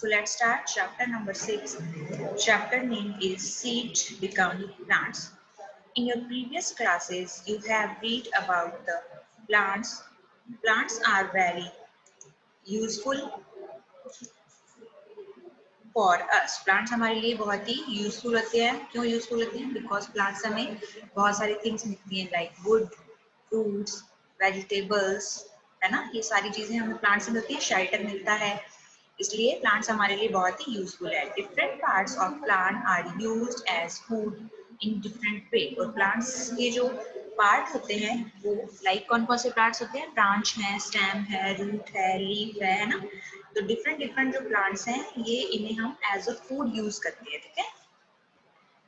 So let's start chapter number 6. Chapter name is Seed Become Plants. In your previous classes, you have read about the plants. Plants are very useful for us. Plants हमारे लिए बहुत ही useful होते हैं. क्यों useful होते हैं? Because plants हमें बहुत सारी थिंग्स मिलती हैं लाइक वुड, फ्रूट्स, वेजिटेबल्स, है ना. ये सारी चीजें हमें प्लांट्स से मिलती है. शेल्टर मिलता है, इसलिए प्लांट्स हमारे लिए बहुत ही यूजफुल है. Different parts of plant are used as food in different way. और प्लांट्स के जो पार्ट होते हैं वो लाइक कौन कौन से प्लांट्स होते हैं? ब्रांच है, स्टेम है, रूट है, लीफ है ना. तो डिफरेंट डिफरेंट जो प्लांट्स हैं ये इन्हें हम एज अ फूड यूज करते हैं. ठीक है,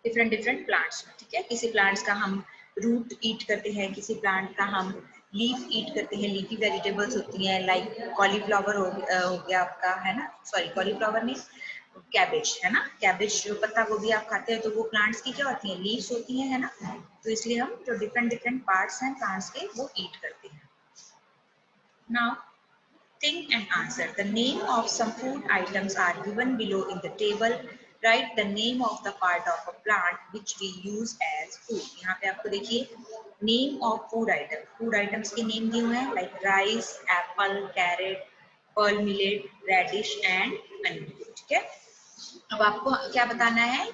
डिफरेंट डिफरेंट प्लांट्स. ठीक है, किसी प्लांट्स का हम रूट ईट करते हैं, किसी प्लांट का हम लीफ ईट करते हैं. लीफी वेजिटेबल्स होती हैं लाइक कॉलीफ्लावर हो गया आपका, है ना. सॉरी, कॉलीफ्लावर नहीं, कैबेज, है ना. कैबेज जो पत्ता गोभी आप खाते हैं तो वो प्लांट्स की क्या होती है? लीव्स होती हैं, है ना. तो इसलिए हम जो डिफरेंट डिफरेंट पार्ट्स हैं प्लांट्स के वो ईट करते हैं. Now think and answer. The name of some food items are given below in the table. Write the name of the part of a plant which we use as food. यहाँ पे आपको देखिए name of food item. Food items के name दिए हुए हैं like rice, apple, carrot, pearl millet, radish and onion. ठीक है, अब आपको क्या बताना है?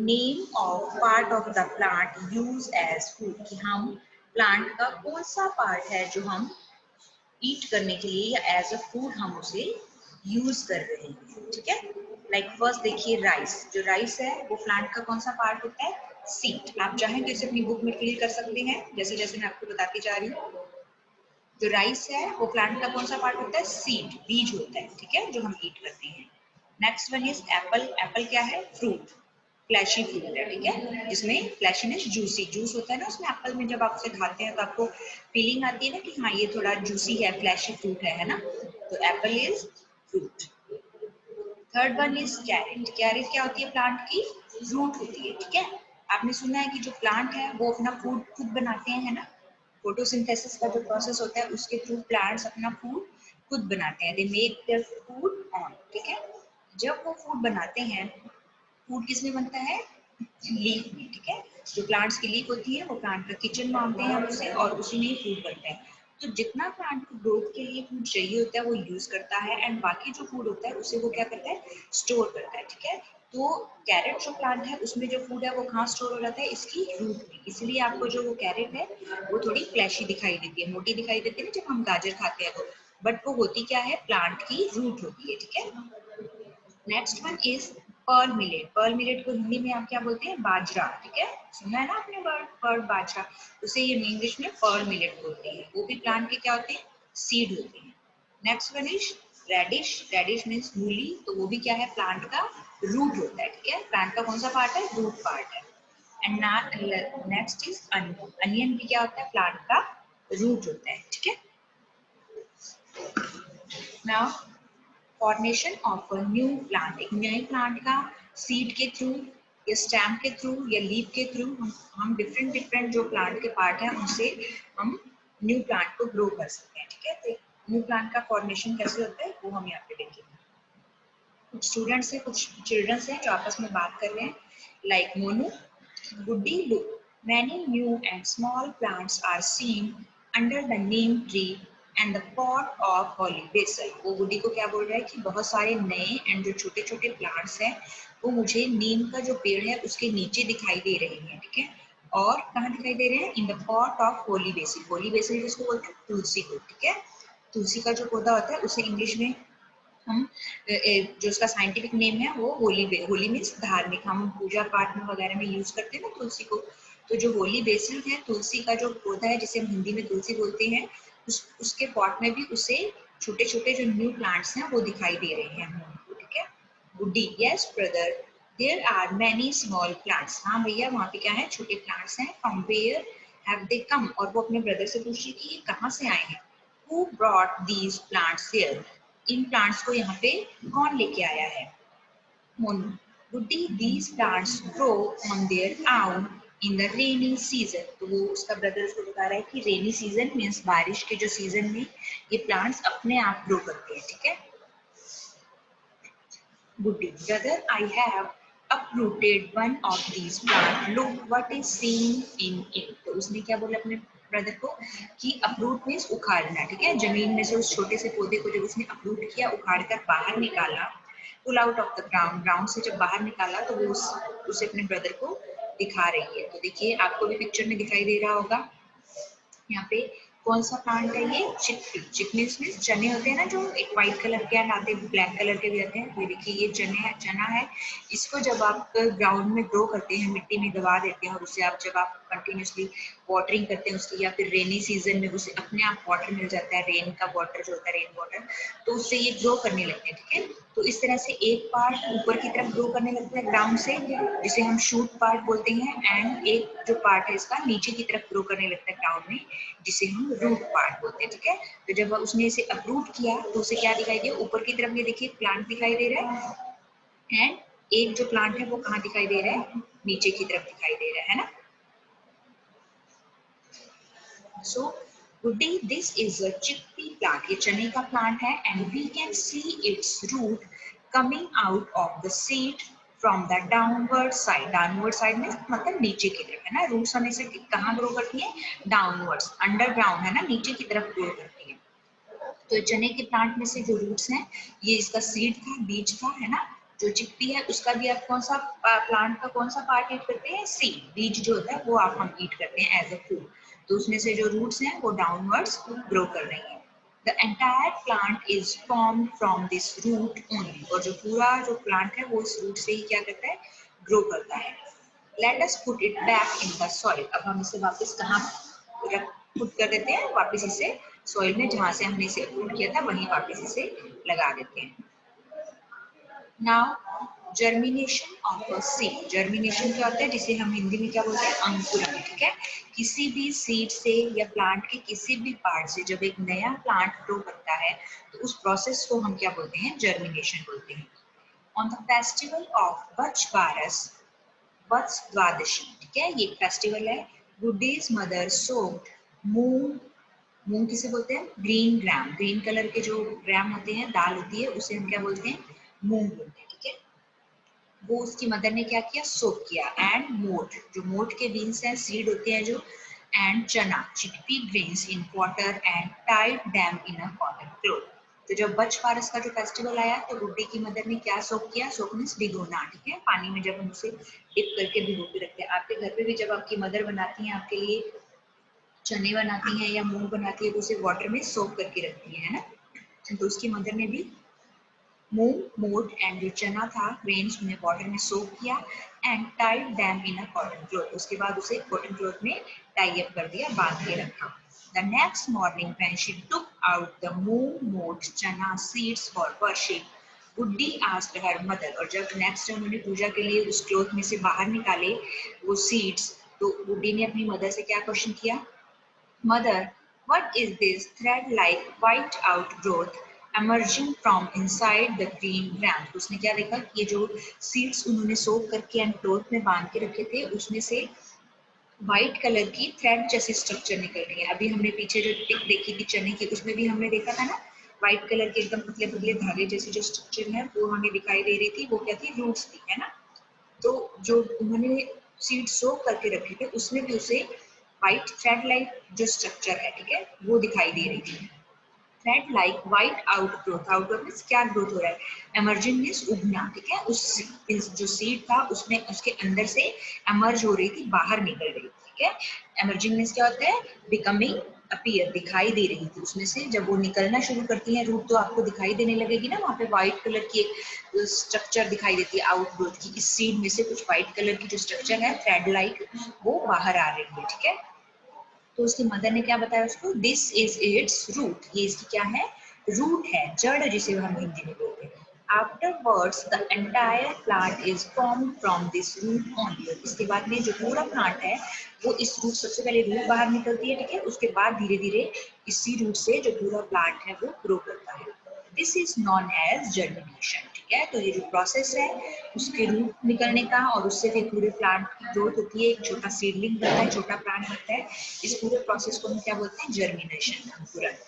Name of part of the plant use as food. कि हम प्लांट का कौन सा पार्ट है जो हम ईट करने के लिए या एज अ फूड हम उसे यूज कर रहे हैं. ठीक है, लाइक फर्स्ट देखिए राइस. जो राइस है वो प्लांट का कौन सा पार्ट होता है? सीड. आप चाहें तो इसे अपनी बुक में क्लियर कर सकते हैं जैसे जैसे मैं आपको बताती जा रही हूँ. जो राइस है वो प्लांट का कौन सा पार्ट होता है? सीड, बीज होता है. ठीक है, जो हम ईट करते हैं. Next one is Apple. Apple क्या है? फ्रूट, फ्लैशी फ्रूट है. ठीक है, जिसमें फ्लैशी मीन्स जूसी, जूस होता है ना उसमें. एप्पल में जब आप उसे खाते हैं तो आपको फीलिंग आती है ना कि हाँ ये थोड़ा जूसी है, फ्लैशी फ्रूट है ना. तो apple is fruit. Third one is carrot. Carrot क्या होती है? प्लांट की रूट होती है. ठीक है, आपने सुना है कि जो प्लांट है वो अपना फूड खुद बनाते हैं, है ना. फोटोसिंथेसिस का जो प्रोसेस होता है उसके थ्रू प्लांट्स अपना फूड खुद बनाते हैं. They make their food on. ठीक है, जब वो फूड बनाते हैं, फूड किसमें बनता है? लीफ में. ठीक है, जो प्लांट्स की लीफ होती है वो प्लांट का किचन मानते हैं हम उसे, और उसी में ही फूड बनता है. तो जितना प्लांट को ग्रोथ के लिए फूड चाहिए होता है वो यूज करता है, एंड बाकी जो फूड होता है उसे वो क्या करता है? स्टोर करता है. ठीक है, तो कैरेट जो प्लांट है उसमें जो फूड है वो कहाँ स्टोर हो जाता है? इसकी रूट में. इसलिए आपको जो वो कैरेट है वो थोड़ी फ्लैशी दिखाई देती है, मोटी दिखाई देती है ना जब हम गाजर खाते हैं तो. बट वो होती क्या है? प्लांट की रूट होती है. ठीक है, next one is pearl millet. Pearl millet को हिंदी में आप क्या बोलते हैं? बाजरा. ठीक है, सुना है ना आपने वर्ड बाजरा. उसे ये इंग्लिश में पर्ल मिलेट बोलते हैं. वो भी प्लांट के क्या होते हैं? सीड होते हैं. Next one is radish. Radish means मूली. तो वो भी क्या है? प्लांट का रूट होता है. ठीक है, प्लांट का कौन सा पार्ट है? रूट पार्ट है. And next is onion. Onion भी क्या होता है? प्लांट का रूट होता है. ठीक है, now formation of a new plant. एक नए प्लांट का सीड के थ्रू या स्टेम के थ्रू या लीफ के थ्रू हम डिफरेंट डिफरेंट जो प्लांट के पार्ट हैं उनसे हम न्यू प्लांट को ग्रो कर सकते हैं. ठीक है, तो न्यू प्लांट का फॉर्मेशन कैसे होता है वो हम यहाँ पे देखेंगे. कुछ स्टूडेंट्स हैं, कुछ चिल्ड्रंस हैं जो आपस में बात कर रहे हैं like Monu, Guddi, look. Many new and small plants are seen under the neem tree and the pot of holy basil. वो गुड्डी को क्या बोल रहा है कि बहुत सारे नए एंड जो छोटे छोटे प्लांट्स हैं वो मुझे नीम का जो पेड़ है उसके नीचे दिखाई दे रहे हैं. ठीक है, और कहाँ दिखाई दे रहे हैं? In the pot of holy basil. Holy basil जिसको बोलते हैं तुलसी को. ठीक है, तुलसी का जो पौधा होता है उसे इंग्लिश में हम जो उसका साइंटिफिक नेम है वो होली मीन्स धार्मिक. हम पूजा पाठ में वगैरह में यूज करते हैं ना तुलसी को. तो जो होली बेसिल है, तुलसी का जो पौधा है जिसे हम हिंदी में तुलसी बोलते हैं, उसके पॉट में भी उसे छोटे छोटे जो न्यू प्लांट्स हैं वो दिखाई दे रहे हैं. ठीक है, Guddi, yes brother, there are many small plants. हाँ भैया, वहाँ पे क्या है? छोटे प्लांट्स हैं. From where have they come. और वो अपने ब्रदर से पूछ रही कि ये कहाँ से आए हैं. Who brought these plants here. इन प्लांट्स को यहाँ पे कौन लेके आया है? Monu. Guddi, these plants grow on their own in the rainy season. तो वो उसका ब्रदर उसको बता रहा है कि रेनी सीजन मीन्स बारिश के जो सीजन में ये प्लांट्स अपने आप ग्रो करते हैं. ठीक है, Woody, brother, I have uprooted one of these plants. Look what is seen in it. तो उसने क्या बोला अपने ब्रदर को कि uproot means उखाड़ना, ठीक है? जमीन में से उस छोटे से पौधे को जब उसने uproot किया, उखाड़ कर बाहर निकाला, pull out of the ground, ground से जब बाहर निकाला तो वो उसे अपने ब्रदर को दिखा रही है। तो देखिए आपको भी पिक्चर में दिखाई दे रहा होगा यहाँ पे कौन सा प्लांट है ये? चिकपी। चिकपी में चने होते हैं ना, जो एक व्हाइट कलर के आते हैं, ब्लैक कलर के भी आते हैं। ये देखिए ये चना है। इसको जब आप ग्राउंड में ग्रो करते हैं, मिट्टी में दबा देते हैं और उसे आप जब आप कंटिन्यूसली वाटरिंग करते हैं उसकी, या फिर रेनी सीजन में उसे अपने आप वाटर मिल जाता है, रेन का वाटर जो होता है, रेन वाटर, तो उससे ये ग्रो करने लगते हैं, ठीक है? तो इस तरह से एक पार्ट ऊपर की तरफ ग्रो करने लगता है ग्राउंड से, जिसे हम शूट पार्ट बोलते हैं, एंड एक जो पार्ट है इसका नीचे की तरफ ग्रो करने लगता है ग्राउंड में, जिसे हम रूट पार्ट बोलते हैं, ठीक है? तो जब उसने इसे अपरूट किया तो उसे क्या दिखाई दिया? ऊपर की तरफ ये देखिए प्लांट दिखाई दे रहा है, एंड एक जो प्लांट है वो कहाँ दिखाई दे रहा है? नीचे की तरफ दिखाई दे रहा है ना? So, Woody, this is a chickpea plant. ये चने का प्लांट है, and we can see its root coming out of the seed from the downward side. Downward side में मतलब नीचे की तरफ, है ना? रूट्स हमेशा कहाँ ग्रो करती है? डाउनवर्ड्स, अंडरग्राउंड, है ना? नीचे की तरफ ग्रो करती है। तो चने के प्लांट में से जो रूट्स हैं, ये इसका सीड था, बीज था, है ना? जो चिकपी है उसका भी आप कौन सा प्लांट का कौन सा पार्ट ईट करते हैं? सीड, बीज जो होता है वो आप हम ईट करते हैं एज अ फूड। तो उसमें से जो रूट्स हैं वो डाउनवर्ड्स ग्रो कर रही हैं। The entire plant is formed from this root only, और जो पूरा जो प्लांट है वो इस रूट से ही क्या करता है? ग्रो करता है। Let us put it back in the soil. अब हम इसे वापस कहाँ पुट कर देते हैं? वापस इसे सॉइल में, जहां से हमने इसे पुट किया था वहीं वापस इसे लगा देते हैं। Now germination of a seed. Germination क्या होता है? जिसे हम हिंदी में क्या बोलते हैं? अंकुरण, ठीक है? किसी भी सीड से या प्लांट के किसी भी पार्ट से जब एक नया प्लांट ग्रो करता है तो उस प्रोसेस को हम क्या बोलते हैं? जर्मिनेशन बोलते हैं। On the festival of Bachbaras, Vatsa Dwadashi, ठीक है? ये फेस्टिवल है। गुडीज मदर सोक्ड मूंग, मूंग किसे बोलते हैं? ग्रीन ग्राम, ग्रीन कलर के जो ग्राम होते हैं, दाल होती है, उसे हम क्या बोलते हैं? मूंग बोलते हैं, ठीक है? वो उसकी मदर ने क्या किया? सोक किया। एंड मोठ, जो मोठ के बीन्स हैं, सीड होते हैं जो, and chana, chickpea grains in water and tied them in a cotton cloth. तो जब बछबारस का जो फेस्टिवल आया तो गुड्डी की मदर ने क्या सोक किया? सोक मीन्स भिगोना, ठीक है? पानी में जब हम उसे डिप करके भिगो के रखते हैं। आपके घर पे भी जब आपकी मदर बनाती हैं आपके लिए, चने बनाती हैं या मूंग बनाती है, तो उसे वाटर में सोक करके रखती है ना? तो उसकी मदर ने भी मूंग, मोठ एंड जो चना था, ग्रेन्स, उन्हें वाटर में सोक किया and tied them in a cotton cloth. उसके बाद उसे कॉटन क्लॉथ में टाई अप कर दिया, बांध के रखा। The next morning when she took out the moong, moth, chana seeds for worship, Buddhi asked her mother. और जब नेक्स्ट डे उन्होंने पूजा के लिए उस क्लॉथ में से बाहर निकाले वो सीड्स, तो बुड्ढी ने अपनी मदर से क्या क्वेश्चन किया? Mother, what is this thread-like white outgrowth emerging from inside the green gram? तो उसने क्या देखा कि ये जो सीड्स उन्होंने सोक करके एंड क्लॉथ में बांध के रखे थे, उसमें से व्हाइट कलर की थ्रेड जैसी स्ट्रक्चर निकल रही है। अभी हमने पीछे जो पिक देखी थी चने की, उसमें भी हमने देखा था ना, व्हाइट कलर के एकदम पतले पतले धागे जैसी जो स्ट्रक्चर है वो हमें दिखाई दे रही थी। वो क्या थी? रूट्स थी, है ना? तो जो उन्होंने सीड सोक करके रखे थे उसमें भी उसे व्हाइट थ्रेड लाइक जो स्ट्रक्चर है, ठीक है, वो दिखाई दे रही थी। Thread like white outgrowth, outgrowth means क्या ग्रोथ हो रहा है? एमर्जिंग मीन्स उगना, ठीक है? उस जो सीड था उसमें उसके अंदर से एमर्ज हो रही थी, बाहर निकल रही थी, ठीक है? एमर्जिंग मीन्स क्या होता है? बिकमिंग, अपीयर, दिखाई दे रही थी उसमें से। जब वो निकलना शुरू करती है रूट तो आपको दिखाई देने लगेगी ना, वहाँ पे व्हाइट कलर की एक स्ट्रक्चर दिखाई देती है आउटग्रोथ की। इस सीड में से कुछ व्हाइट कलर की जो स्ट्रक्चर है थ्रेड लाइक, वो बाहर आ रही है, ठीक है? तो उसकी मदर ने क्या बताया उसको? दिस इज इट्स रूट, ये इसकी क्या है? रूट है, जड़ जिसे हम हिंदी में बोलते हैं। Afterwards the entire plant is formed from this root only. इसके बाद में जो पूरा प्लांट है वो इस रूट, सबसे पहले रूट बाहर निकलती है, ठीक है? उसके बाद धीरे धीरे इसी रूट से जो पूरा प्लांट है वो ग्रो करता है। This is known as germination, ठीक है? तो ये जो प्रोसेस है उसके रूट निकलने का और उससे फिर पूरे प्लांट की ग्रोथ होती है, एक छोटा सीडलिंग बनता है, छोटा प्लांट बनता है। इस पूरे प्रोसेस को हम क्या बोलते हैं? जर्मिनेशन, अंकुरण।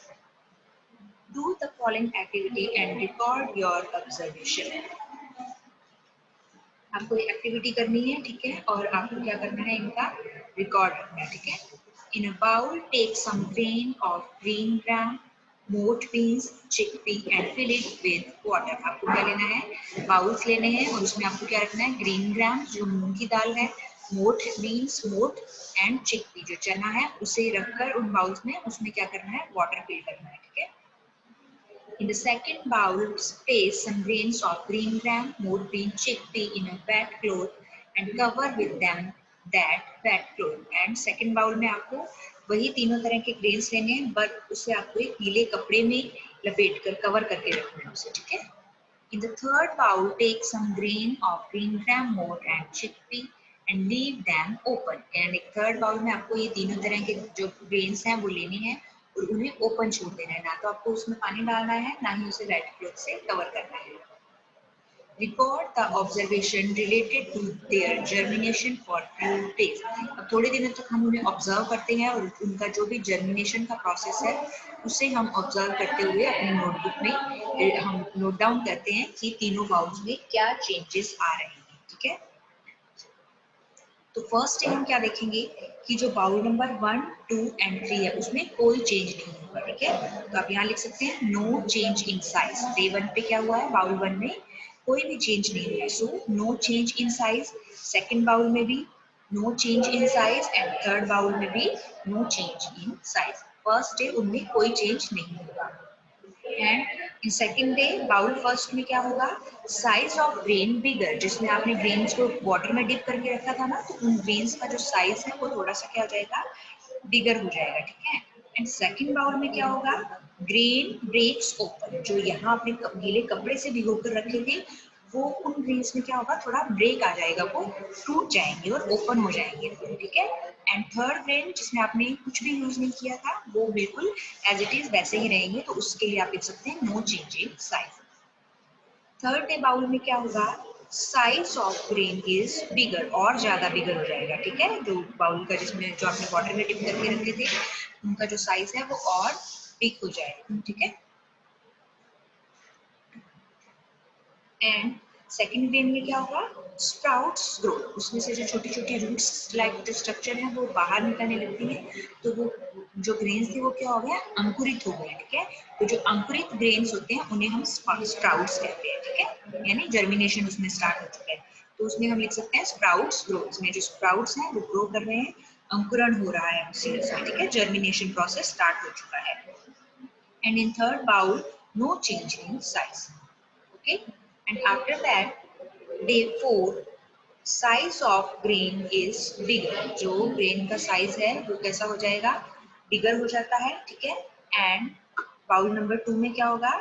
Do the following activity and record your observation. आपको एक्टिविटी करनी है, ठीक है, और आपको क्या करना है, इनका रिकॉर्ड रखना है, ठीक है। In a bowl take some grain of green gram, moth beans, chickpea and fill it with water. आपको क्या लेना है, बाउल्स लेने हैं और उसमें आपको क्या रखना है, ग्रीन ग्राम जो मूंग की दाल है, मोठ बीन्स मोठ एंड चिकपी जो चना है, उसे रखकर उन बाउल्स में उसमें क्या करना है, वाटर फिल करना है, ठीक है। In the second bowl, place some grains of green gram, moठ bean, chickpea in a wet cloth and cover with them that wet cloth. And second bowl में आपको वही तीनों तरह के grains लेने हैं, बट उसे आपको एक गीले कपड़े में लपेट कर कवर करके रखना है उसे, ठीक है। In the third bowl, take some grain of green gram, moठ and chickpea and leave them open. And एक third bowl में आपको ये तीनों तरह के जो grains हैं वो लेने हैं और उन्हें ओपन छोड़ देना है, ना तो आपको उसमें पानी डालना है, ना ही उसे वेट क्लॉथ से कवर करना है। Record the observation related to their germination for few days. अब थोड़े दिनों तक हम उन्हें ऑब्जर्व करते हैं और उनका जो भी जर्मिनेशन का प्रोसेस है उसे हम ऑब्जर्व करते हुए अपनी नोटबुक में हम नोट डाउन करते हैं कि तीनों बाउल्स में क्या चेंजेस आ रहे हैं, ठीक है। तो फर्स्ट डे हम क्या देखेंगे कि जो बाउल नंबर 1, 2 एंड 3 है उसमें कोई चेंज नहीं होगा, ठीक है। तो आप यहाँ लिख सकते हैं no change in size. Day 1 पे क्या हुआ है, बाउल 1 में कोई भी चेंज नहीं हुआ है, so no change in size. Second bowl में भी no change in size and third bowl में भी no change in size. First day उनमें कोई चेंज नहीं होगा। And in second day bowl first में क्या होगा, साइज ऑफ ग्रेन बिगर, जिसमें आपने ग्रेन्स को वाटर में डिप करके रखा था ना, तो उन ग्रेन्स का जो साइज है वो थोड़ा सा क्या हो जाएगा, बिगर हो जाएगा, ठीक है। एंड सेकेंड बाउल में क्या होगा, ग्रेन ब्रेक्स ओपन, जो यहाँ आपने गीले कपड़े से भिगो कर रखे थे वो उन ग्रेन्स में क्या होगा, थोड़ा ब्रेक आ जाएगा, वो टूट जाएंगे और ओपन हो जाएंगे, ठीक है। एंड थर्ड ग्रेन जिसमें आपने कुछ भी यूज नहीं किया था वो बिल्कुल एज इट इज वैसे ही रहेंगे, तो उसके लिए आप लिख सकते हैं no change in size. Third day bowl में क्या होगा, size of grain is bigger, और ज्यादा बिगर हो जाएगा, ठीक है। जो बाउल का जिसमें जो आपने वाटर में डिप करके रखे थे उनका जो साइज है वो और बिग हो जाएगा, ठीक है। एंड सेकेंड ग्रेन में क्या होगा, स्प्राउट्स ग्रो, उसमें से जो छोटी छोटी रूट्स लाइक जो स्ट्रक्चर है वो बाहर निकलने लगती है, तो वो जो ग्रेन्स थे वो क्या हो गया, अंकुरित हो गए, ठीक है। तो जो अंकुरित ग्रेन्स होते हैं उन्हें हम स्प्राउट्स कहते हैं, ठीक है, यानी जर्मिनेशन उसमें स्टार्ट हो चुका है, तो उसमें हम लिख सकते हैं स्प्राउट्स ग्रो। इसमें जो स्प्राउट्स हैं वो ग्रो कर रहे हैं, अंकुरण हो रहा है सीड्स में, ठीक है, जर्मिनेशन प्रोसेस स्टार्ट हो चुका है। And in third bowl no change in size, okay, and after that day 4 size of grain is bigger, जो grain का size है वो कैसा हो जाएगा, bigger हो जाता है, ठीक है। and बाउल नंबर 2 में क्या होगा,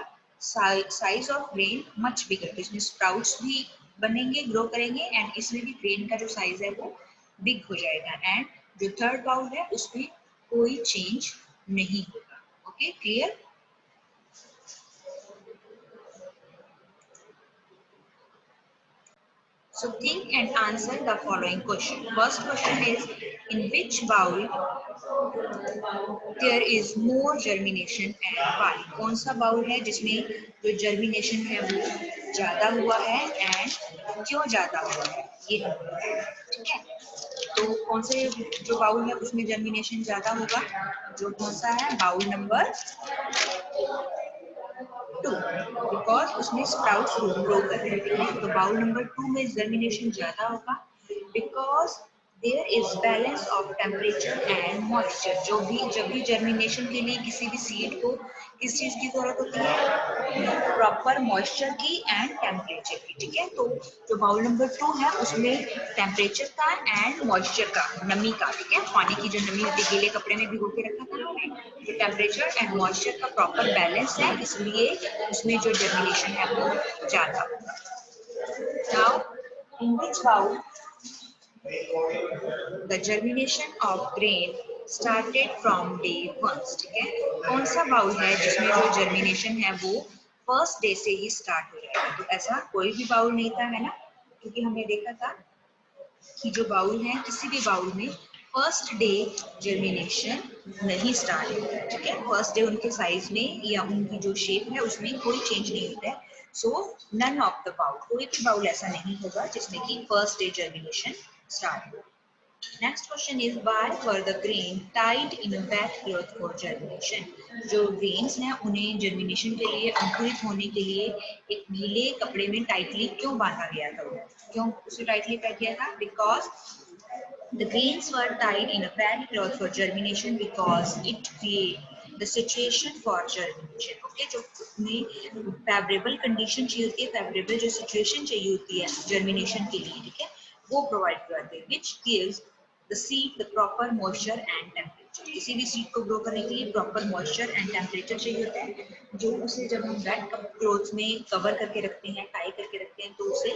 size of grain much bigger, तो इसमें sprouts भी बनेंगे, ग्रो करेंगे एंड इसमें भी grain का जो साइज है वो बिग हो जाएगा। एंड जो थर्ड बाउल है उसमें कोई चेंज नहीं होगा, okay, clear. So think and answer the following question. First question is, in which bowl there is more germination and why? कौन सा बाउल है जिसमें जो जर्मिनेशन है वो ज्यादा हुआ है एंड क्यों ज्यादा हुआ है, ये ठीक है। तो कौन से जो बाउल है उसमें जर्मिनेशन ज्यादा होगा, जो कौन सा है, बाउल नंबर 2, बिकॉज उसमें स्प्राउट्स ग्रो कर रहे हैं, तो बाउल नंबर 2 में जर्मिनेशन ज्यादा होगा because there is balance of temperature and moisture. जो भी जब भी जर्मिनेशन के लिए किसी भी सीड को किस चीज की जरूरत होती है, प्रॉपर मॉइस्चर की एंड टेम्परेचर की, ठीक है। तो जो बाउल नंबर 2 है उसमें टेम्परेचर का एंड मॉइस्चर का, नमी का, ठीक है, पानी की जो नमी होती है, गीले कपड़े में भिगो के रखा था हमने, जो टेम्परेचर एंड मॉइस्चर का प्रॉपर बैलेंस है, इसलिए उसमें जो जर्मिनेशन है वो ज्यादा होगा। Now in which bowl the germination of grain started from day 1, ठीक है। कौन सा बाउल है जिसमें जो जर्मिनेशन है वो फर्स्ट डे से ही स्टार्ट हो जाएगा, तो ऐसा कोई भी बाउल नहीं था, है ना, क्योंकि हमने देखा था कि जो बाउल है किसी भी बाउल में फर्स्ट डे जर्मिनेशन नहीं स्टार्ट होता है, ठीक है। फर्स्ट डे उनके साइज में या उनकी जो शेप है उसमें कोई चेंज नहीं होता है, so none of the bowl, कोई भी बाउल ऐसा नहीं होगा जिसमें कि फर्स्ट डे जर्मिनेशन स्टार्ट हो। Next question is why were the grain tied in a wet cloth for germination. जो ग्रेन्स हैं उन्हें जर्मिनेशन के लिए, अंकुरित होने के लिए एक गीले कपड़े में टाइटली क्यों बांधा गया था? क्यों उसे टाइटली पैक किया था? Because the grains were tied in a wet cloth for germination because it create the situation for germination. Okay, जो उन्हें favorable condition चाहिए होती है, favorable जो situation चाहिए होती है germination के लिए, ठीक है, वो provide करते हैं, which gives the seed the proper moisture and temperature. किसी भी सीड को ग्रो करने के लिए प्रॉपर मॉइस्चर एंड टेम्परेचर चाहिए होता है, जो उसे जब हम वेट क्लोथ्स में कवर करके रखते हैं, टाई करके रखते हैं, तो उसे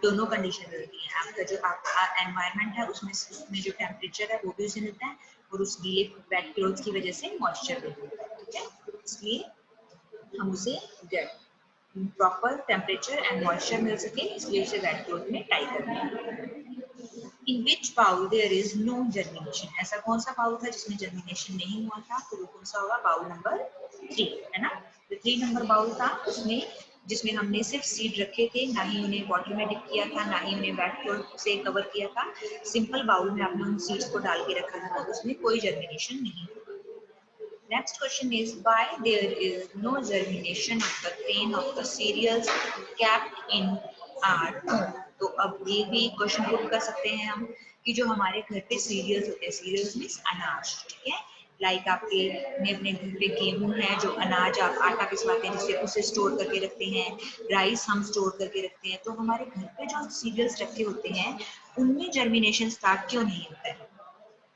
दोनों कंडीशन मिलती है। आपका जो आपका एनवायरनमेंट है उसमें जो टेम्परेचर है वो भी उसे मिलता है, और उस गीले वेट क्लोथ्स की वजह से मॉइस्चर भी मिलता है, ठीक है। इसलिए हम उसे प्रॉपर टेम्परेचर एंड मॉइस्चर मिल सके, इसलिए उसे वेट क्लोथ में टाई करते हैं। In which bowl there is no germination? ऐसा कौन सा बाउल था जिसमें जर्मिनेशन नहीं हुआ था? तो वो कौन सा होगा? बाउल नंबर 3, है ना। जो 3 नंबर बाउल था उसमें, जिसमें हमने सिर्फ सीड रखे थे, ना ही उन्हें वाटर में डिप किया था, ना ही उन्हें वेट क्लॉथ से कवर किया था, सिंपल बाउल में आपने उन सीड्स को डाल के रखा था, तो उसमें कोई जर्मिनेशन नहीं हुआ। Next question is why there is no germination of the grain of the cereals kept in our home. तो अब ये भी क्वेश्चन पुट कर सकते हैं हम कि जो हमारे घर पे सीरियल्स होते हैं, सीरियल्स मीन्स अनाज, ठीक है, लाइक आपके अपने घर पे गेहूं है, जो अनाज आप आटा पिसवाते हैं जिससे उसे स्टोर करके रखते हैं, राइस हम स्टोर करके रखते हैं, तो हमारे घर पे जो सीरियल्स रखे होते हैं उनमें जर्मिनेशन स्टार्ट क्यों नहीं होता है?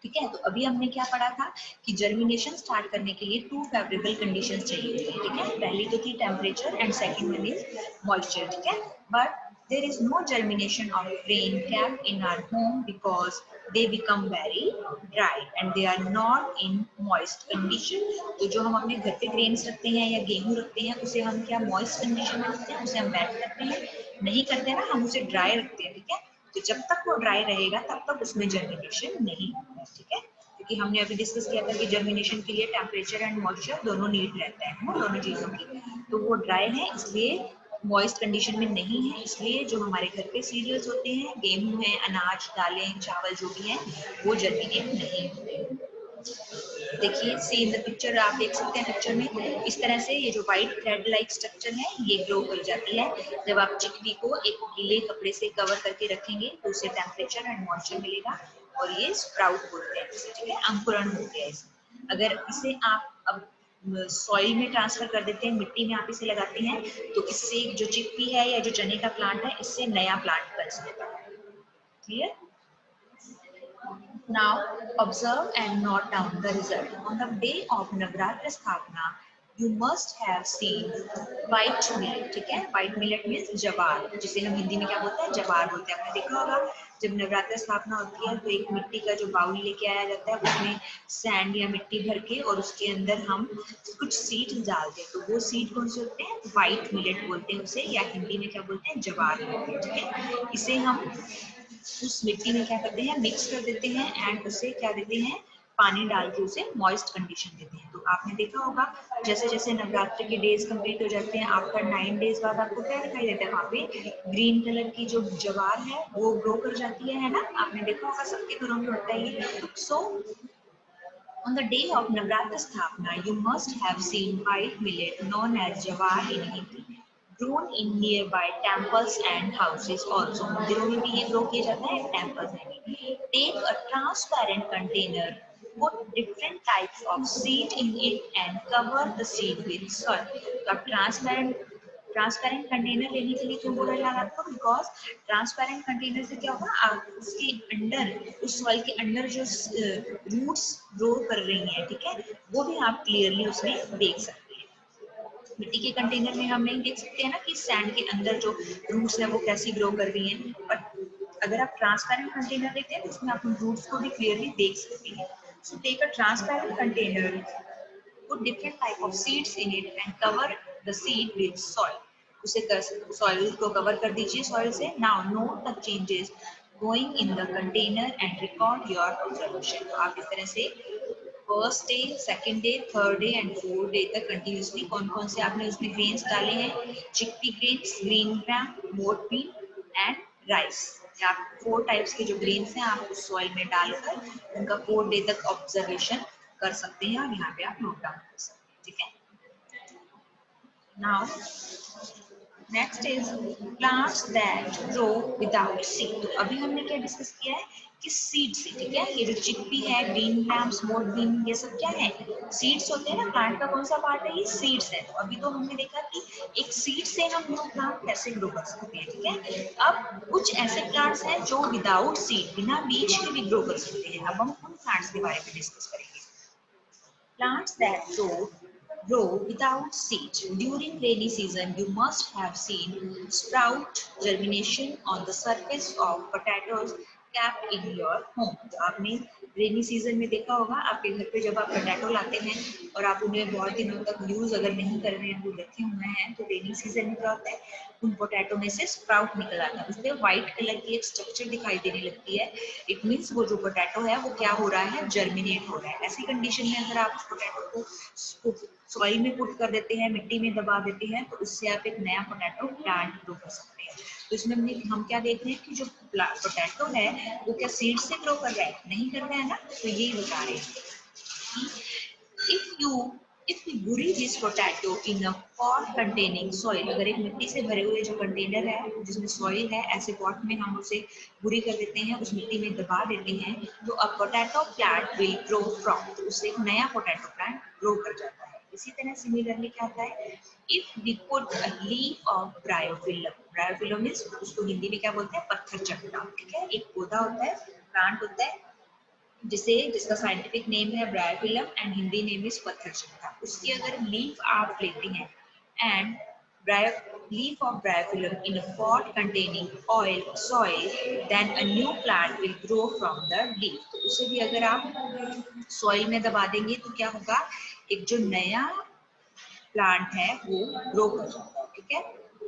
ठीक है, तो अभी हमने क्या पढ़ा था कि जर्मिनेशन स्टार्ट करने के लिए 2 फेवरेबल कंडीशंस चाहिए थी, ठीक है। पहली तो थी temperature and second one is moisture, ठीक है। But there is no germination of grain kept in our home because they become very dry and they are not in moist condition. तो जो हम अपने घर पे ग्रेन्स रखते हैं या गेहूं रखते हैं उसे हम क्या मॉइस्ट कंडीशन में रखते हैं, उसे हम वेट करते हैं नहीं करते ना, हम उसे ड्राई रखते हैं, ठीक है। तो जब तक वो ड्राई रहेगा तब तक उसमें जर्मिनेशन नहीं होगा, ठीक है, क्योंकि हमने अभी डिस्कस किया था कि जर्मिनेशन के लिए टेम्परेचर एंड मॉइस्चर दोनों नीड रहता है ना, दोनों चीजों की। तो वो ड्राई है इसलिए मॉइस्ट कंडीशन में नहीं है, इसलिए जो हमारे घर पे सीरियल्स होते हैं, गेहूं है, अनाज, दालें, चावल जो भी है, वो जर्मिनेट नहीं होते। देखिए सी इन द पिक्चर, आप देख सकते हैं पिक्चर में इस तरह से ये जो व्हाइट थ्रेड लाइक स्ट्रक्चर है ये ग्रो कर जाती है। जब आप चिकवी को एक गीले कपड़े से कवर करके रखेंगे तो उसे टेम्परेचर एंड मॉइस्चर मिलेगा और ये स्प्राउट बोलते हैं इसे, ठीक है, अंकुरण हो गया इसे। अगर इसे आप अब सॉइल में ट्रांसफर कर देते हैं, मिट्टी में आप इसे लगाते हैं, तो इससे जो चिकवी है या जो चने का प्लांट है इससे नया प्लांट बन सकता है। Clear? Now observe and note down the result. On the day of Navratra Sthapana, you must have seen white millet, ठीक है, white millet means जवार, जिसे हम हिंदी में क्या बोलते हैं, जवार बोलते हैं। आपने देखा होगा जब नवरात्र स्थापना होती है तो एक मिट्टी का जो बाउल लेके आया जाता है, उसमें सैंड या मिट्टी भर के और उसके अंदर हम कुछ सीड डालते हैं, तो वो सीड कौन से होते हैं? व्हाइट मिलेट बोलते हैं उसे, या हिंदी में क्या बोलते हैं, जवार बोलते हैं, ठीक है। इसे हम उस मिट्टी में क्या करते हैं, मिक्स कर देते हैं एंड उसे क्या देते हैं, पानी डाल के उसे मॉइस्ट कंडीशन देते हैं। तो आपने देखा होगा जैसे जैसे नवरात्रि के डेज कंप्लीट हो जाते हैं, आफ्टर 9 डेज बाद आपको क्या दिखाई देता है, वहाँ पे ग्रीन कलर की जो जवार है वो ग्रो कर जाती है ना। आपने देखा होगा सबके घरों में होता है ये। सो on the day of Navratra Sthapana, you must have seen white millet known as jawar in Hindi, grown in nearby temples and houses also. मंदिरों में भी ये grow किया जाता है, temples में भी. Take a transparent container, put different types of seed in it and cover the seed with soil. तो अब ट्रांसपेरेंट कंटेनर लेने के लिए क्यों बोला जा रहा था? बिकॉज ट्रांसपेरेंट कंटेनर से क्या होगा, उसके अंदर, उस सॉइल के अंदर जो रूट्स ग्रो कर रही हैं, ठीक है, वो भी आप क्लियरली उसमें देख सकते हैं। मिट्टी के कंटेनर में हम नहीं देख सकते हैं ना कि सैंड के अंदर जो रूट्स है वो कैसी ग्रो कर रही हैं, बट अगर आप ट्रांसपेरेंट कंटेनर लेते हैं तो उसमें आप उन रूट्स को भी क्लियरली देख सकते हैं। So take a transparent container, put different type of seeds in it and cover the seed with soil. उसे सॉइल को कवर कर दीजिए सॉइल से। Now note the changes going in the container and record your observation. तो आप इस तरह से first day, second day, third day and fourth day तक कंटिन्यूसली कौन कौन से आपने उसमें ग्रेन्स डाले हैं, चिकपी ग्रेन्स, ग्रीन ग्राम, मोट बीन एंड राइस। आप 4 टाइप्स के जो ग्रेन्स हैं आप उस सॉइल में डालकर उनका 4 डे तक ऑब्जर्वेशन कर सकते हैं और यहाँ पे आप नोट डाउन कर सकते हैं, ठीक है। Now next is plants that grow without seed. तो अभी हमने क्या डिस्कस किया है कि सीड से, ठीक है, ये जो चिकपी है, ग्रीन ग्राम, स्मॉल बीन, ये सब क्या है, सीड्स होते हैं ना। प्लांट का कौन सा पार्ट है, ये सीड्स है। तो अभी तो हमने देखा कि एक सीड से हम न्यू प्लांट कैसे ग्रो कर सकते हैं, ठीक है। अब कुछ ऐसे प्लांट्स हैं जो विदाउट सीड, बिना बीज के भी ग्रो कर सकते हैं। अब हम उन प्लांट्स के बारे में डिस्कस करेंगे। Plants that grow without seed. During rainy season, you must have seen sprout germination on the surface of potatoes kept in your home. तो आपने रेनी सीजन में देखा होगा, आपके घर पे जब आप पोटैटो लाते हैं और आप उन्हें बहुत दिनों तक यूज अगर नहीं कर रहे हैं, वो रखे हुए हैं, तो रेनी सीजन में क्या होता है, उन पोटैटो में से स्प्राउट निकल आता है, उसमें व्हाइट कलर की एक स्ट्रक्चर दिखाई देने लगती है। इट मीन्स वो जो पोटैटो है वो क्या हो रहा है, जर्मिनेट हो रहा है। ऐसी कंडीशन में अगर आप उस पोटैटो को सॉइल में पुट कर देते हैं, मिट्टी में दबा देते हैं, तो उससे आप एक नया पोटैटो प्लांट ग्रो कर सकते हैं। तो इसमें हम क्या देख रहे हैं कि जो पोटैटो है वो क्या सीड से ग्रो कर रहा है, नहीं कर रहा है ना। तो ये बता रहे हैं if we bury this potato in a pot containing soil, अगर एक मिट्टी से भरे हुए जो कंटेनर है जिसमें सॉइल है, ऐसे पॉट में हम उसे बुरी कर देते हैं, उस मिट्टी में दबा देते हैं, तो अ potato plant will grow from, तो उससे एक नया पोटैटो प्लांट ग्रो कर जाता है। इसी तरह सिमिलरली क्या होता है, if we put a leaf of bryophyllum, bryophyllum means उसको हिंदी में क्या बोलते हैं, पत्थर चट्टा, ठीक है। एक पौधा होता है, प्लांट होता है, जिसका साइंटिफिक नेम है bryophyllum and Hindi name is पत्थर चट्टा। उसकी अगर लीफ आप लेते हैं and leaf of bryophyllum in a pot containing oil soil, then a new plant will grow from the leaf। तो उसे भी अगर आप सॉइल में दबा देंगे तो क्या होगा, एक जो नया प्लांट है वो ग्रो कर सकता है, ठीक है।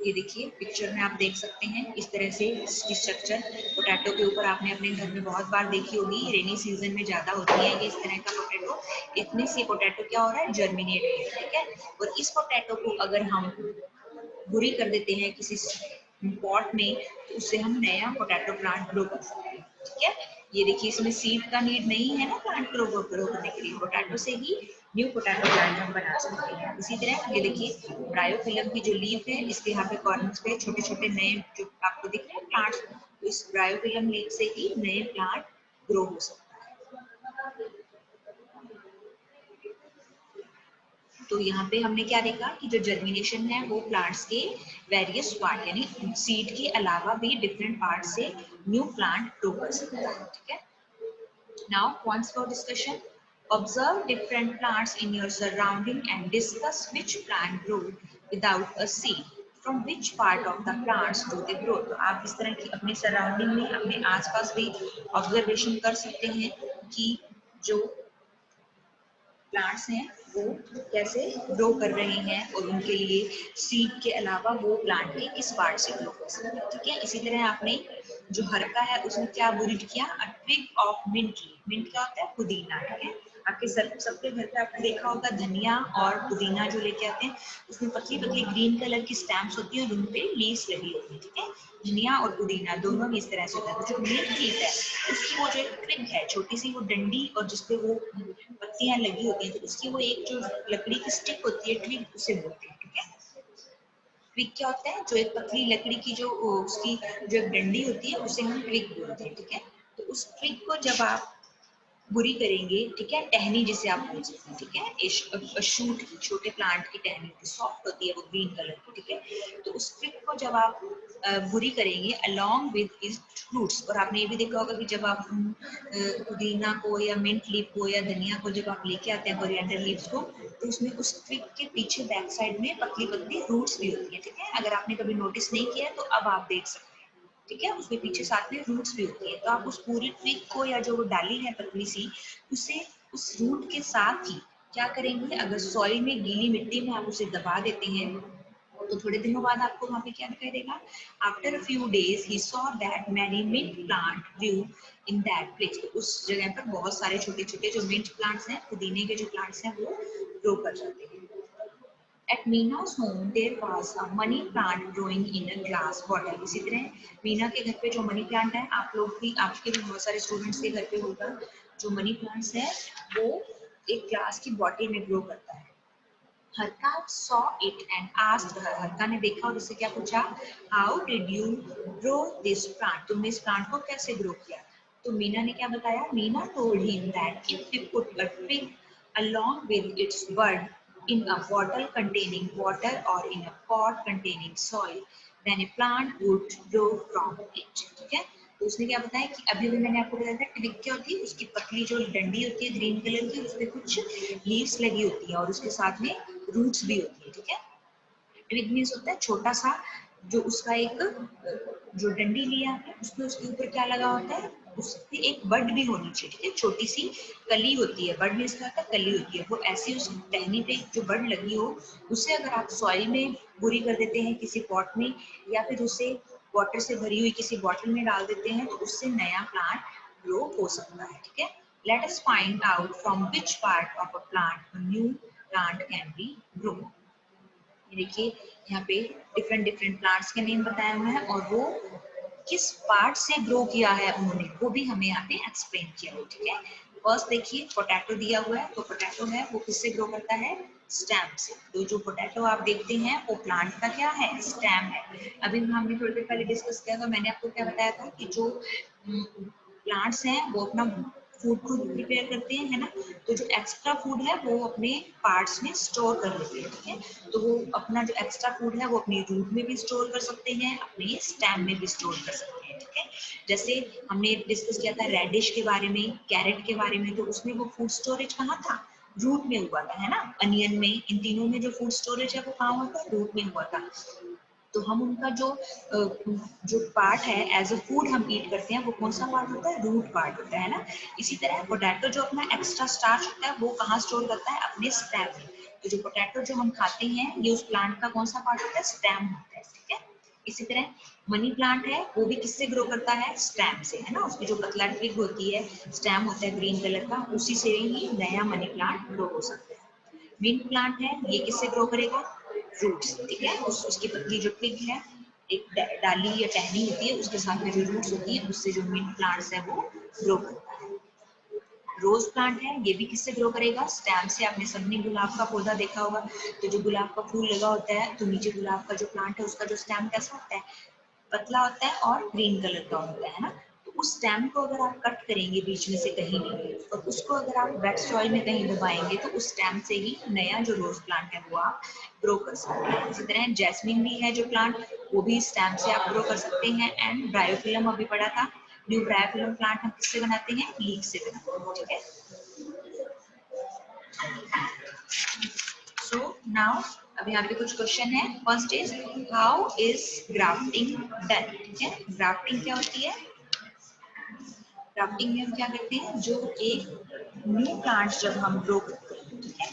ये देखिए पिक्चर में आप देख सकते हैं इस तरह से इसकी स्ट्रक्चर पोटैटो के ऊपर आपने अपने घर में बहुत बार देखी होगी, रेनी सीजन में ज्यादा होती है ये इस तरह का पोटैटो। इतने से पोटैटो क्या हो रहा है, जर्मिनेट हो रहा है, ठीक है। और इस पोटैटो को अगर हम बुरी कर देते हैं किसी पॉट में, तो उससे हम नया पोटैटो प्लांट ग्रो कर सकते हैं, ठीक है। ये देखिए इसमें सीड का नीड नहीं है ना प्लांट ग्रो करने के लिए, पोटैटो से ही न्यू पोटैटो प्लांट हम बना सकते हैं। इसी तरह ये देखिए ब्रायोफिलम की जो लीफ है, इसके यहाँ पे कॉर्नर्स पे छोटे छोटे नए जो आपको दिख रहे हैं प्लांट्स, तो इस ब्रायोफिलम लीफ से ही नए प्लांट ग्रो हो सकता है। तो यहाँ पे हमने क्या देखा कि जो जर्मिनेशन है वो प्लांट्स के वेरियस पार्ट यानी सीड के अलावा भी डिफरेंट पार्ट से न्यू प्लांट ग्रो कर सकता है, ठीक है। Now points for discussion, observe different plants in your surrounding and discuss which plant grow without a seed, from which part of the plants do they grow. तो आप इस तरह की अपने सराउंडिंग में अपने आसपास भी ऑब्जर्वेशन कर सकते हैं कि जो प्लांट्स हैं वो कैसे ग्रो कर रहे हैं और उनके लिए सीड के अलावा वो प्लांट के किस पार्ट से ग्रो कर सकते हैं, ठीक है। इसी तरह आपने जो हरका है उसमें क्या बुरीड किया, a twig of mint. Mint क्या होता है, पुदीना, ठीक है। आपके सबके घर पे आपने देखा होगा धनिया और पुदीना जो लेके आते हैं, उसमें पतली पतली ग्रीन कलर की स्टैम्प्स होती है और उन पे लीव्स लगी होती है, ठीक है। धनिया और पुदीना दोनों में इस तरह से होता है। जो मिंट लीफ है उसकी वो जो ट्विग है, छोटी सी वो डंडी और जिसपे वो पत्तियां लगी होती हैं, तो उसकी वो एक जो लकड़ी की स्टिक होती है, ट्विग, उसे बोलते हैं, ठीक है। ट्विग क्या होता है, जो एक पतली लकड़ी की जो उसकी जो एक डंडी होती है उसे हम ट्विग बोलते हैं, ठीक है। तो उस ट्विग को जब आप बुरी करेंगे, ठीक है, टहनी जिसे आप बोल सकते हैं, ठीक है। शूट की, छोटे प्लांट की टहनी होती है, सॉफ्ट होती है वो ग्रीन कलर की, ठीक है। तो उस ट्विग को जब आप बुरी करेंगे अलोंग विद इट्स रूट्स, और आपने ये भी देखा होगा कि जब आप पुदीना को या मिंट लीफ को या धनिया को जब आप लेके आते हैं कोरिएंडर लीव्स को, तो उसमें उस ट्विग के पीछे बैक साइड में पतली पतली रूट्स भी होती है, ठीक है। अगर आपने कभी नोटिस नहीं किया तो अब आप देख सकते हैं, ठीक है। उसके पीछे साथ में रूट्स भी होती है। तो आप उस पूरी ट्विग को या जो वो डाली है पतली सी, उसे उस रूट के साथ ही क्या करेंगे, अगर सॉइल में गीली मिट्टी में आप उसे दबा देते हैं तो थोड़े दिनों बाद आपको वहाँ पे क्या दिखाई देगा, after a few days he saw that many mint plant grew in that place. तो उस जगह पर बहुत सारे छोटे छोटे जो मिंट प्लांट्स हैं, पुदीने के जो प्लांट्स हैं, वो ग्रो कर जाते हैं। At Mina's home there was a money plant growing in a glass bottle। इसी तरह मीना के घर पे जो मनी प्लांट है, आप लोग भी, आपके भी बहुत सारे स्टूडेंट्स के घर पे होगा, जो मनी प्लांट्स है वो एक ग्लास की बॉटल में ग्रो करता है। हरका saw it and asked her। हरका ने देखा और उससे क्या पूछा, how did you grow this plant? तुमने इस प्लांट को कैसे ग्रो किया? तो मीना ने क्या बताया, Meena told him that if we put a twig along with its bud in a bottle containing water or in a pot containing soil, then a plant would grow from it। ठीक है, तो उसने क्या बताया कि अभी भी मैंने आपको बताया था ट्विग क्या होती है, उसकी पतली जो डंडी होती है ग्रीन कलर की, उस पर कुछ लीव्स लगी होती है और उसके साथ में रूट्स भी होती है। ठीक है, ट्विग मीन्स होता है छोटा सा, जो उसका एक जो डंडी लिया है उसमें उसके ऊपर क्या लगा होता है, उसपे एक बड भी होनी चाहिए। ठीक है, छोटी सी कली होती है, बड मीन्स क्या होता है, कली होती है, वो ऐसी उसकी टहनी पे जो बड लगी हो, उसे अगर आप सॉइल में पूरी कर देते हैं किसी पॉट में, या फिर उसे वाटर से भरी हुई किसी बॉटल में डाल देते हैं, तो उससे नया प्लांट ग्रो हो सकता है। ठीक है, let us find out from which part of a plant new plant can be grown. देखिए यहाँ पे डिफरेंट डिफरेंट प्लांट्स के नेम बताए हुए हैं और वो किस पार्ट से ग्रो किया है उन्होंने, वो भी हमें यहाँ पे एक्सप्लेन किया है। ठीक है, फर्स्ट देखिए पोटैटो दिया हुआ है, तो पोटैटो है वो किससे ग्रो करता है, स्टेम से। तो जो पोटैटो आप देखते हैं वो प्लांट का क्या है, स्टेम है। अभी हमने थोड़ी देर पहले डिस्कस किया था, मैंने आपको क्या बताया था कि जो प्लांट्स हैं वो अपना फूड खुद प्रिपेयर करते हैं, है ना, तो जो एक्स्ट्रा फूड है वो अपने पार्ट्स में स्टोर कर लेते हैं। ठीक है, तो वो अपना जो एक्स्ट्रा फूड है वो अपनी रूट में भी स्टोर कर सकते हैं, अपने स्टेम में भी स्टोर कर सकते हैं। ठीक है, जैसे हमने डिस्कस किया था रेडिश के बारे में, कैरेट के बारे में, तो उसमें वो फूड स्टोरेज कहाँ था, रूट में हुआ था, है ना। अनियन में, इन तीनों में जो फूड स्टोरेज है वो कहाँ हुआ था, रूट में हुआ था। तो हम उनका जो पार्ट है एज अ फूड हम ईट करते हैं, वो कौन सा पार्ट होता है, रूट पार्ट होता है ना। इसी तरह पोटैटो जो अपना एक्स्ट्रा स्टार्च होता है वो कहाँ स्टोर करता है, अपने स्टेम में। तो जो पोटैटो जो हम खाते हैं ये उस प्लांट का कौन सा पार्ट होता है, स्टेम होता है। ठीक है, इसी तरह मनी प्लांट है वो भी किससे ग्रो करता है, स्टेम से, है ना। उसकी जो पतला ट्विग होती है, स्टेम होता है ग्रीन कलर का, उसी से ही नया मनी प्लांट ग्रो हो सकता है। मिंट प्लांट है ये किससे ग्रो करेगा, रूट्स। ठीक है, उसकी पतली जो ट्विग है, एक डाली या टहनी होती है, उसके साथ में जो रूट्स होती है, उससे जो मिंट प्लांट्स है वो ग्रो करता है। रोज प्लांट है ये भी किससे ग्रो करेगा, स्टेम से। आपने सबने गुलाब का पौधा देखा होगा, तो जो गुलाब का फूल लगा होता है, तो नीचे गुलाब का जो प्लांट है उसका जो स्टेम कैसा होता है, पतला होता है और ग्रीन कलर का होता है ना। तो उस स्टेम को अगर आप कट करेंगे बीच में से कहीं भी, और उसको अगर आप वेट सॉइल में कहीं दबाएंगे, तो उस स्टेम से ही नया जो रोज प्लांट है वो आप ग्रो कर सकते हैं। इसी तरह जैस्मिन भी है जो प्लांट, वो भी स्टेम से आप ग्रो कर सकते हैं। एंड ब्रायोफिलम अभी पढ़ा था, न्यू ब्रायोफिलम प्लांट हम किससे बनाते हैं, लीफ से बनाते हैं। ठीक है, सो नाउ अब यहाँ पे कुछ क्वेश्चन है। First is how is grafting done. ठीक है, ग्राफ्टिंग क्या होती है, ग्राफ्टिंग में हम क्या करते हैं, जो एक न्यू प्लांट जब हम ग्रो करते हैं, ठीक है,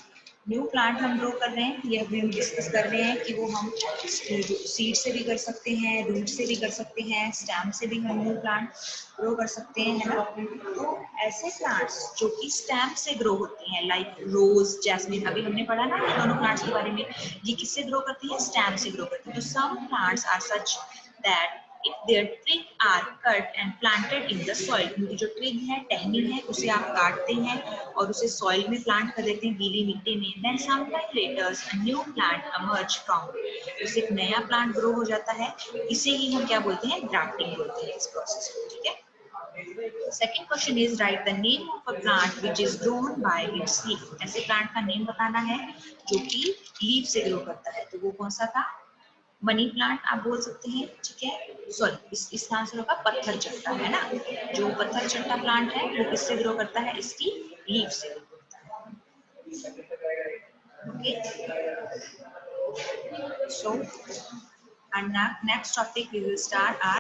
न्यू प्लांट हम ग्रो कर रहे हैं, ये अभी हम डिस्कस कर रहे हैं कि वो हम सीड से भी कर सकते हैं, रूट से भी कर सकते हैं, स्टेम से भी हम न्यू प्लांट ग्रो कर सकते हैं, है ना। तो ऐसे प्लांट्स जो कि स्टेम से ग्रो होती हैं, लाइक रोज, जैस्मिन, अभी हमने पढ़ा ना दोनों प्लांट्स के बारे में, ये किससे ग्रो करती है, स्टेम से ग्रो करती है। तो some plants are such that if their twig are cut and planted in the soil, उनकी जो ट्विग है, टहनी है, उसे आप काटते हैं और उसे सॉइल में प्लांट कर देते हैं, गीली मिट्टी में, then sometime later a new plant emerge from it, उससे एक नया प्लांट ग्रो हो जाता है। इसे ही हम क्या बोलते हैं, ग्राफ्टिंग बोलते हैं इस प्रोसेस को। ठीक है, second question is right the name of a plant which is grown by it's leaf. ऐसे प्लांट का नेम बताना है जो कि लीफ से ग्रो करता है, तो वो कौन सा था, मनी प्लांट आप बोल सकते हैं। ठीक है, सॉरी इसका आंसर होगा पत्थर चट्टा, है ना। जो पत्थर चट्टा प्लांट है वो किससे ग्रो करता है, इसकी लीफ से ग्रो करता है। Okay, so next topic we will start are